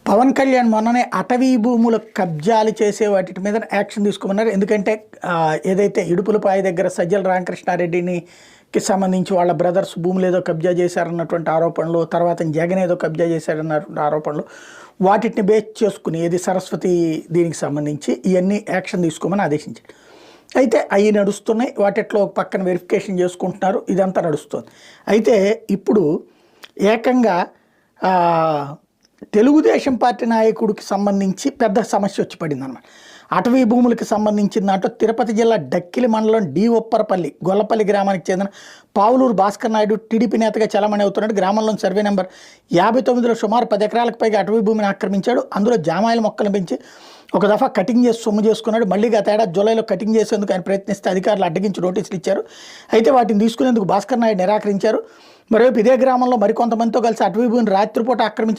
పవన్ కళ్యాణ్ మొన్ననే అటవీ భూముల కబ్జాలు చేసే వాటి మీద యాక్షన్ తీసుకోమన్నారు. ఎందుకంటే ఏదైతే ఇడుపులపాయ దగ్గర సజ్జల రామకృష్ణారెడ్డికి సంబంధించి వాళ్ళ బ్రదర్స్ భూములు ఏదో కబ్జా చేశారన్నటువంటి ఆరోపణలు, తర్వాత జగన్ ఏదో కబ్జా చేశారన్నటువంటి ఆరోపణలు, వాటిని బేస్ చేసుకుని ఏది సరస్వతి దీనికి సంబంధించి ఇవన్నీ యాక్షన్ తీసుకోమని ఆదేశించారు. అయితే అవి నడుస్తున్నాయి, వాటిట్లో ఒక పక్కన వెరిఫికేషన్ చేసుకుంటున్నారు, ఇదంతా నడుస్తుంది. అయితే ఇప్పుడు ఏకంగా తెలుగుదేశం పార్టీ నాయకుడికి సంబంధించి పెద్ద సమస్య వచ్చి పడింది అనమాట. అటవీ భూములకు సంబంధించిన దాంట్లో తిరుపతి జిల్లా డక్కిలి మండలం డి ఒప్పరపల్లి గొల్లపల్లి గ్రామానికి చెందిన పావులూరు భాస్కర్ నాయుడు టీడీపీ నేతగా చలామణి అవుతున్నాడు. గ్రామంలోని సర్వే నెంబర్ 59లో సుమారు 10 ఎకరాలకు పైగా అటవీ భూమిని ఆక్రమించాడు. అందులో జామాయిల మొక్కలు పెంచి ఒక దఫా కటింగ్ చేసి సొమ్ము చేసుకున్నాడు. మళ్ళీ గత ఏడాది జూలైలో కటింగ్ చేసేందుకు ఆయన ప్రయత్నిస్తే అధికారులు అడ్డగించి నోటీసులు ఇచ్చారు. అయితే వాటిని తీసుకునేందుకు భాస్కర్ నాయుడు నిరాకరించారు. మరోవైపు ఇదే గ్రామంలో మరికొంతమందితో కలిసి అటవీ భూమిని రాత్రిపూట ఆక్రమించి